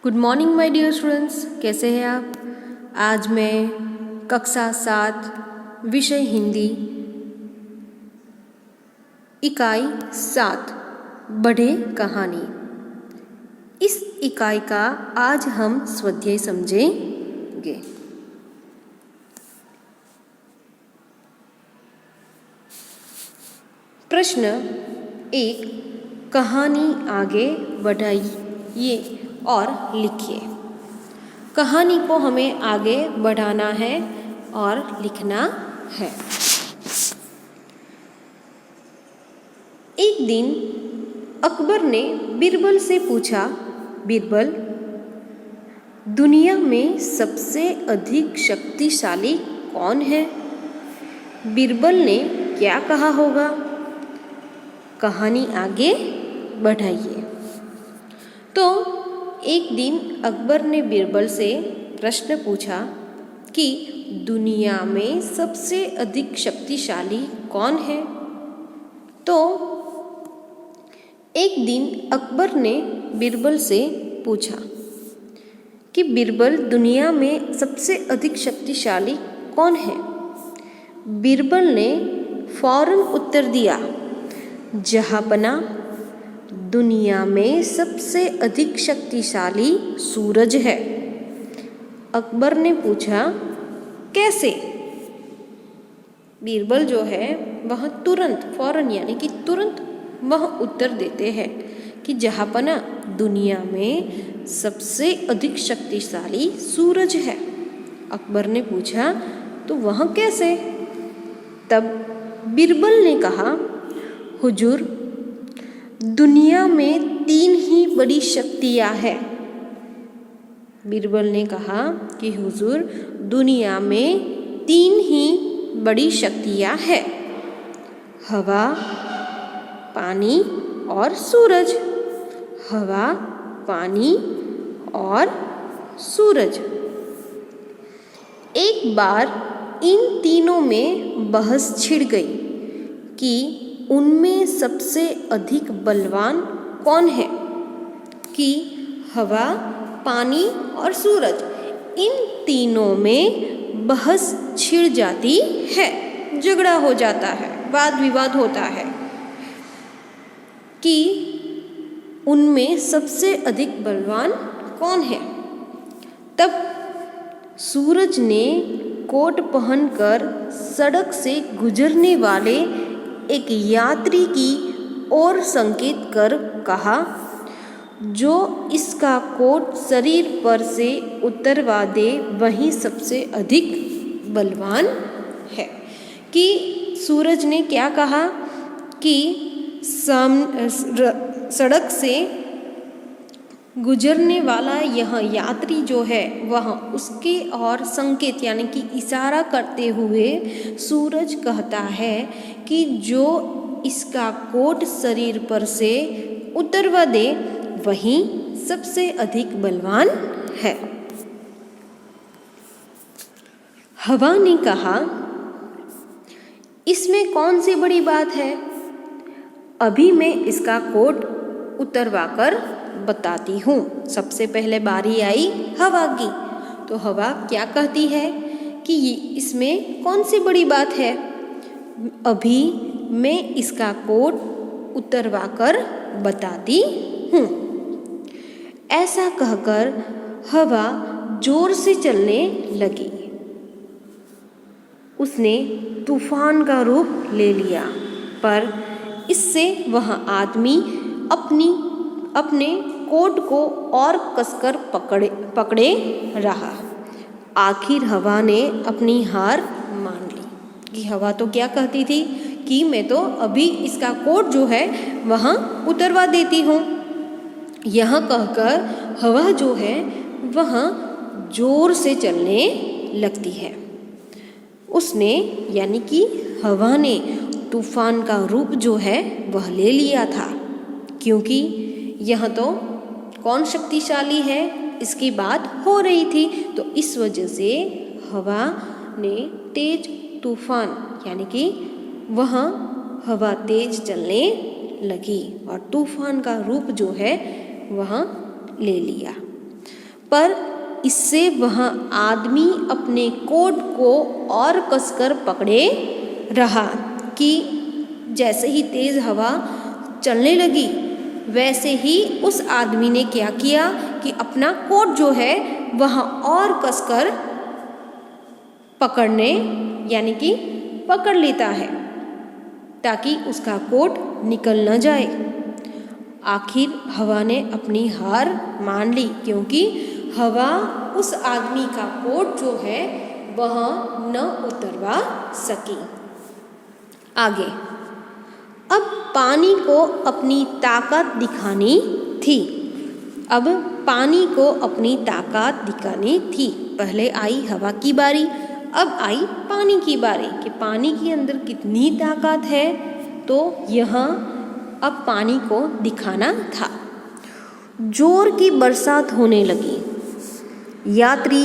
Good morning my dear students, कैसे हैं आप। आज मैं कक्षा 7 विषय हिंदी इकाई 7 बढ़े कहानी, इस इकाई का आज हम स्वाध्याय समझेंगे। प्रश्न 1, कहानी आगे बढ़ाइए और लिखिए। कहानी को हमें आगे बढ़ाना है और लिखना है। एक दिन अकबर ने बीरबल से पूछा, बीरबल, दुनिया में सबसे अधिक शक्तिशाली कौन है? बीरबल ने क्या कहा होगा? कहानी आगे बढ़ाइए। तो एक दिन अकबर ने बीरबल से प्रश्न पूछा कि दुनिया में सबसे अधिक शक्तिशाली कौन है? तो एक दिन अकबर ने बीरबल से पूछा कि बीरबल, दुनिया में सबसे अधिक शक्तिशाली कौन है? बीरबल ने फौरन उत्तर दिया, जहांपना, दुनिया में सबसे अधिक शक्तिशाली सूरज है। अकबर ने पूछा, कैसे? बीरबल जो है वह तुरंत फौरन यानी कि तुरंत वह उत्तर देते हैं कि जहांपना, दुनिया में सबसे अधिक शक्तिशाली सूरज है। अकबर ने पूछा, तो वह कैसे? तब बीरबल ने कहा, हुजूर, दुनिया में 3 ही बड़ी शक्तियाँ हैं। बीरबल ने कहा कि हुजूर, दुनिया में 3 ही बड़ी शक्तियाँ हैं, हवा, पानी और सूरज। हवा, पानी और सूरज। एक बार इन तीनों में बहस छिड़ गई कि उनमें सबसे अधिक बलवान कौन है, कि हवा, पानी और सूरज, इन तीनों में बहस छिड़ जाती है, झगड़ा हो जाता है, वाद विवाद होता है कि उनमें सबसे अधिक बलवान कौन है। तब सूरज ने कोट पहनकर सड़क से गुजरने वाले एक यात्री की ओर संकेत कर कहा, जो इसका कोट शरीर पर से उतरवा दे वही सबसे अधिक बलवान है। कि सूरज ने क्या कहा कि सड़क से गुजरने वाला यह यात्री जो है वह उसके और संकेत यानी कि इशारा करते हुए सूरज कहता है कि जो इसका कोट शरीर पर से उतरवा दे वही सबसे अधिक बलवान है। हवा ने कहा, इसमें कौन सी बड़ी बात है? अभी मैं इसका कोट उतरवा कर बताती हूँ। सबसे पहले बारी आई हवा की। तो हवा क्या कहती है कि इसमें कौन सी बड़ी बात है? अभी मैं इसका कोट उतरवा कर बताती हूँ। ऐसा कहकर हवा जोर से चलने लगी। उसने तूफान का रूप ले लिया, पर इससे वह आदमी अपने कोट को और कसकर पकड़े रहा। आखिर हवा ने अपनी हार मान ली। कि हवा तो क्या कहती थी कि मैं तो अभी इसका कोट जो है वहाँ उतरवा देती हूँ। यह कहकर हवा जो है वह जोर से चलने लगती है। उसने यानी कि हवा ने तूफान का रूप जो है वह ले लिया था, क्योंकि यह तो कौन शक्तिशाली है इसकी बात हो रही थी। तो इस वजह से हवा ने तेज तूफान यानी कि वह हवा तेज चलने लगी और तूफान का रूप जो है वह ले लिया। पर इससे वह आदमी अपने कोट को और कसकर पकड़े रहा कि जैसे ही तेज़ हवा चलने लगी वैसे ही उस आदमी ने क्या किया कि अपना कोट जो है वह और कसकर पकड़ने यानी कि पकड़ लेता है ताकि उसका कोट निकल न जाए। आखिर हवा ने अपनी हार मान ली क्योंकि हवा उस आदमी का कोट जो है वह न उतरवा सकी। आगे, अब पानी को अपनी ताकत दिखानी थी। अब पानी को अपनी ताकत दिखानी थी। पहले आई हवा की बारी, अब आई पानी की बारी कि पानी के अंदर कितनी ताकत है, तो यह अब पानी को दिखाना था। जोर की बरसात होने लगी। यात्री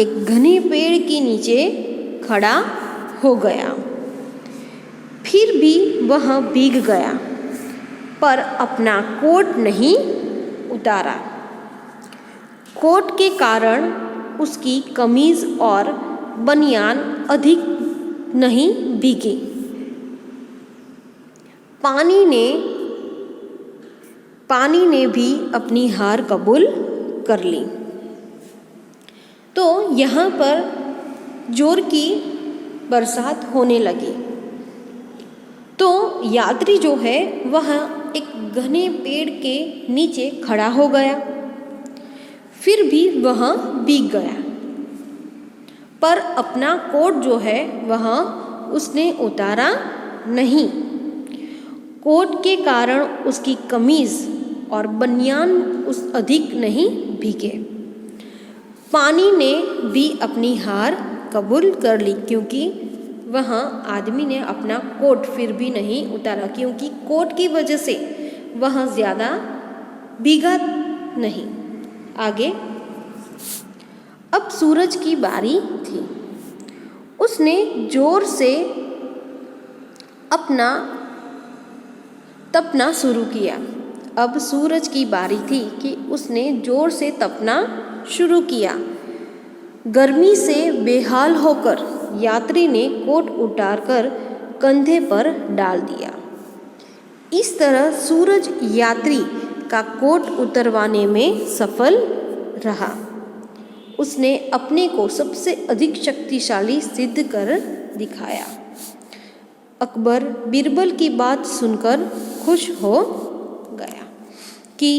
एक घने पेड़ के नीचे खड़ा हो गया। फिर भी वह भीग गया पर अपना कोट नहीं उतारा। कोट के कारण उसकी कमीज और बनियान अधिक नहीं भीगी। पानी ने भी अपनी हार कबूल कर ली। तो यहाँ पर जोर की बरसात होने लगी। तो यात्री जो है वह एक घने पेड़ के नीचे खड़ा हो गया। फिर भी वह भीग गया पर अपना कोट जो है वह उसने उतारा नहीं। कोट के कारण उसकी कमीज और बनियान उस अधिक नहीं भीगे। पानी ने भी अपनी हार कबूल कर ली क्योंकि वह आदमी ने अपना कोट फिर भी नहीं उतारा क्योंकि कोट की वजह से वह ज़्यादा भीगा नहीं। आगे, अब सूरज की बारी थी। उसने जोर से अपना तपना शुरू किया। अब सूरज की बारी थी कि उसने जोर से तपना शुरू किया। गर्मी से बेहाल होकर यात्री ने कोट उतारकर कंधे पर डाल दिया। इस तरह सूरज यात्री का कोट उतरवाने में सफल रहा। उसने अपने को सबसे अधिक शक्तिशाली सिद्ध कर दिखाया। अकबर बीरबल की बात सुनकर खुश हो गया कि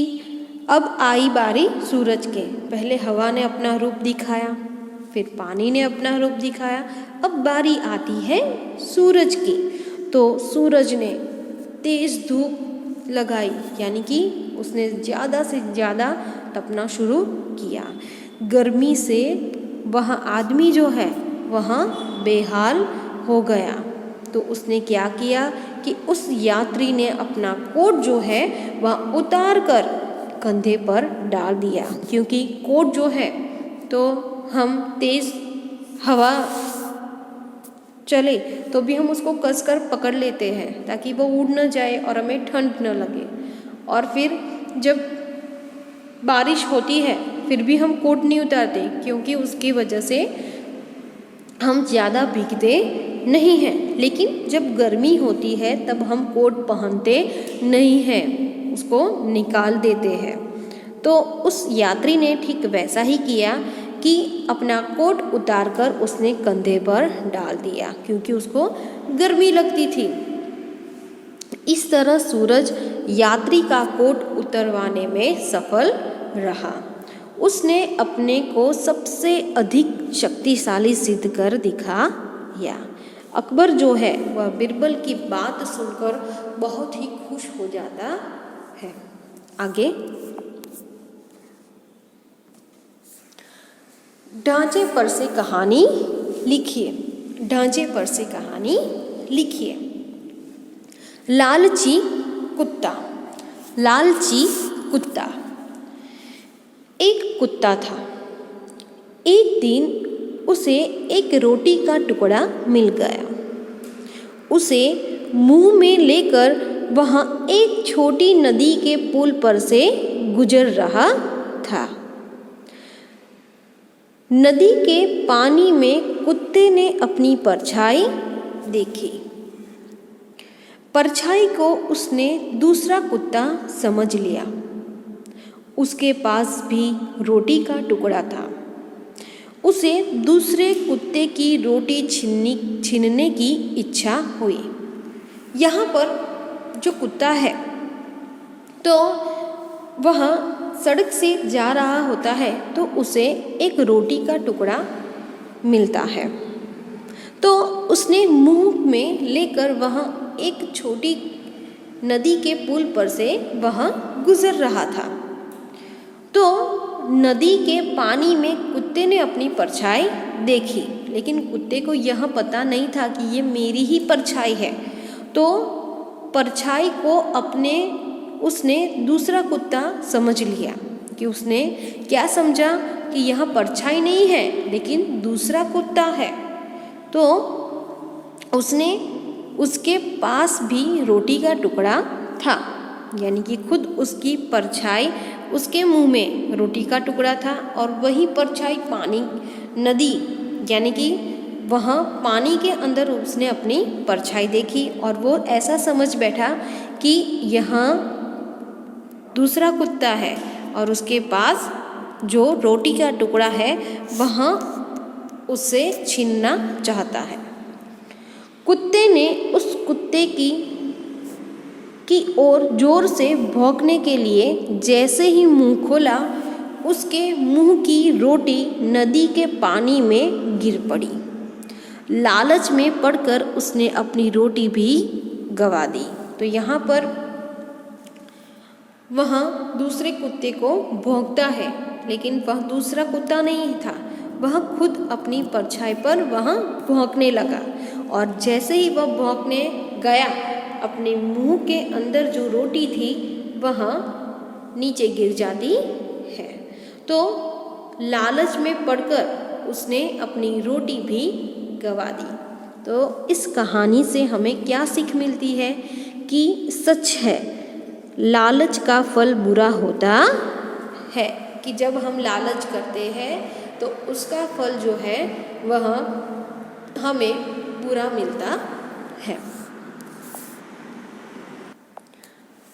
अब आई बारी सूरज के। पहले हवा ने अपना रूप दिखाया, फिर पानी ने अपना रूप दिखाया, अब बारी आती है सूरज की। तो सूरज ने तेज धूप लगाई यानी कि उसने ज़्यादा से ज़्यादा तपना शुरू किया। गर्मी से वह आदमी जो है वह बेहाल हो गया। तो उसने क्या किया कि उस यात्री ने अपना कोट जो है वह उतार कर कंधे पर डाल दिया क्योंकि कोट जो है तो हम तेज़ हवा चले तो भी हम उसको कसकर पकड़ लेते हैं ताकि वो उड़ न जाए और हमें ठंड न लगे। और फिर जब बारिश होती है फिर भी हम कोट नहीं उतारते क्योंकि उसकी वजह से हम ज़्यादा भीगते नहीं हैं। लेकिन जब गर्मी होती है तब हम कोट पहनते नहीं हैं, उसको निकाल देते हैं। तो उस यात्री ने ठीक वैसा ही किया कि अपना कोट उतारकर उसने कंधे पर डाल दिया क्योंकि उसको गर्मी लगती थी। इस तरह सूरज यात्री का कोट उतरवाने में सफल रहा। उसने अपने को सबसे अधिक शक्तिशाली सिद्ध कर दिखाया। अकबर जो है वह बीरबल की बात सुनकर बहुत ही खुश हो जाता है। आगे, ढांचे पर से कहानी लिखिए। ढांचे पर से कहानी लिखिए। लालची कुत्ता। लालची कुत्ता। एक कुत्ता था। एक दिन उसे एक रोटी का टुकड़ा मिल गया। उसे मुंह में लेकर वह एक छोटी नदी के पुल पर से गुजर रहा था। नदी के पानी में कुत्ते ने अपनी परछाई देखी। परछाई को उसने दूसरा कुत्ता समझ लिया। उसके पास भी रोटी का टुकड़ा था। उसे दूसरे कुत्ते की रोटी छीनने की इच्छा हुई। यहाँ पर जो कुत्ता है तो वह सड़क से जा रहा होता है तो उसे एक रोटी का टुकड़ा मिलता है, तो उसने मुंह में लेकर वह एक छोटी नदी के पुल पर से वह गुजर रहा था। तो नदी के पानी में कुत्ते ने अपनी परछाई देखी, लेकिन कुत्ते को यह पता नहीं था कि ये मेरी ही परछाई है। तो परछाई को उसने दूसरा कुत्ता समझ लिया कि उसने क्या समझा कि यह परछाई नहीं है लेकिन दूसरा कुत्ता है। तो उसने उसके पास भी रोटी का टुकड़ा था, यानी कि खुद उसकी परछाई उसके मुंह में रोटी का टुकड़ा था और वही परछाई पानी नदी यानी कि वहाँ पानी के अंदर उसने अपनी परछाई देखी और वो ऐसा समझ बैठा कि यहाँ दूसरा कुत्ता है और उसके पास जो रोटी का टुकड़ा है वहाँ उससे छीनना चाहता है। कुत्ते ने उस कुत्ते की ओर जोर से भौंकने के लिए जैसे ही मुंह खोला, उसके मुंह की रोटी नदी के पानी में गिर पड़ी। लालच में पड़कर उसने अपनी रोटी भी गंवा दी। तो यहाँ पर वह दूसरे कुत्ते को भौंकता है, लेकिन वह दूसरा कुत्ता नहीं था, वह खुद अपनी परछाई पर वह भौंकने लगा और जैसे ही वह भौंकने गया, अपने मुंह के अंदर जो रोटी थी वह नीचे गिर जाती है। तो लालच में पड़कर उसने अपनी रोटी भी गंवा दी। तो इस कहानी से हमें क्या सीख मिलती है कि सच है, लालच का फल बुरा होता है, कि जब हम लालच करते हैं तो उसका फल जो है वह हमें बुरा मिलता है।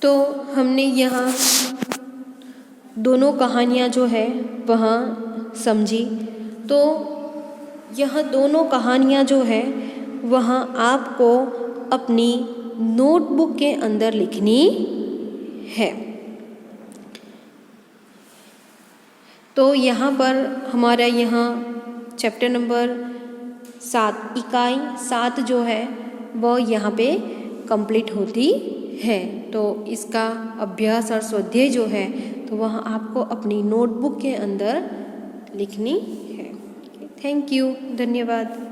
तो हमने यहाँ दोनों कहानियाँ जो है वह समझी। तो यह दोनों कहानियाँ जो है वह आपको अपनी नोटबुक के अंदर लिखनी है। तो यहाँ पर हमारा यहाँ चैप्टर नंबर 7 इकाई 7 जो है वो यहाँ पे कंप्लीट होती है। तो इसका अभ्यास और स्वाध्याय जो है तो वह आपको अपनी नोटबुक के अंदर लिखनी है। थैंक यू, धन्यवाद।